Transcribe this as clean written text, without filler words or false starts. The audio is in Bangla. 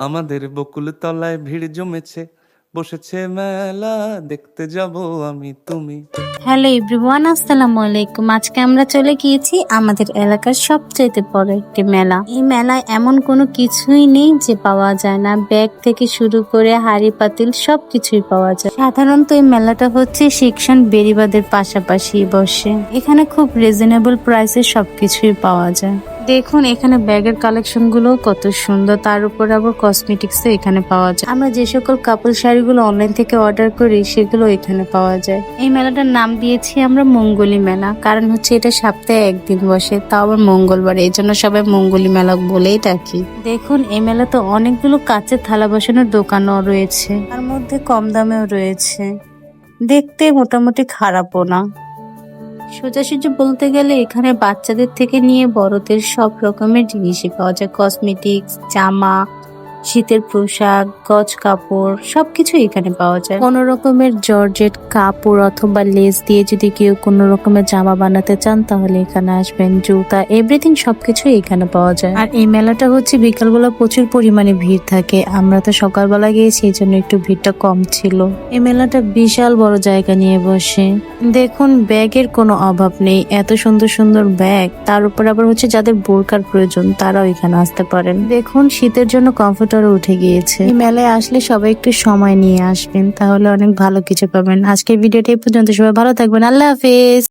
আমাদের বকুল তলায় ভিড় জমেছে, বসেছে মেলা, দেখতে যাব আমি তুমি। হ্যালো এভরিওয়ান, আসসালামু আলাইকুম। আজকে আমরা চলে গিয়েছি আমাদের এলাকার সবচেয়ে বড় একটি মেলা। এই মেলায় এমন কোনো কিছুই নেই যে পাওয়া যায় না। ব্যাগ থেকে শুরু করে হাঁড়ি পাতিল সবকিছুই পাওয়া যায়। সাধারণত এই মেলাটা হচ্ছে সেকশন বেড়িবাদের পাশাপাশি বসে। এখানে খুব রিজনেবল প্রাইসে সবকিছুই পাওয়া যায়। দেখুন এখানে ব্যাগের কালেকশন গুলো কত সুন্দর, তার উপর আবার কসমেটিক্স এখানে পাওয়া যায়। আমরা যে সকল কাপড় শাড়িগুলো অনলাইন থেকে অর্ডার করি সেগুলো এখানে পাওয়া যায়। এই মেলাটার নাম দিয়েছি আমরা মঙ্গলী মেলা, কারণ হচ্ছে এটা সপ্তাহে একদিন বসে, তাও আবার মঙ্গলবার, এই জন্য সবাই মঙ্গলী মেলা বলেই ডাকি। দেখুন এই মেলাতে অনেকগুলো কাঁচের থালা বসানোর দোকানও রয়েছে, তার মধ্যে কম দামেও রয়েছে, দেখতে মোটামুটি খারাপও না। সোজাসুজি বলতে গেলে এখানে বাচ্চাদের থেকে নিয়ে বড়দের সব রকমের জিনিসই পাওয়া যায়। কসমেটিক্স, জামা, শীতের পোশাক, গজ কাপড় সবকিছু এখানে পাওয়া যায়। কোনো রকমের জর্জেট কাপড় অথবা লেস দিয়ে যদি কেউ কোনো রকমের জামা বানাতে চান তাহলে এখানে আসবেন। জুতা, এভরিথিং সবকিছু এখানে পাওয়া যায়। আর এই মেলাটা হচ্ছে বিকালবেলা প্রচুর পরিমাণে ভিড় থাকে। আমরা তো সকালবেলা গিয়েছি, এই জন্য একটু ভিড়টা কম ছিল। এই মেলাটা বিশাল বড় জায়গা নিয়ে বসে। দেখুন ব্যাগের কোনো অভাব নেই, এত সুন্দর সুন্দর ব্যাগ। তার উপর আবার হচ্ছে যাদের বোরকার প্রয়োজন তারাও এখানে আসতে পারেন। দেখুন শীতের জন্য কমফোর্টারও উঠে গিয়েছে। এই মেলায় আসলে সবাই একটু সময় নিয়ে আসবেন, তাহলে অনেক ভালো কিছু পাবেন। আজকের ভিডিওটা এই পর্যন্ত, সবাই ভালো থাকবেন, আল্লাহ হাফেজ।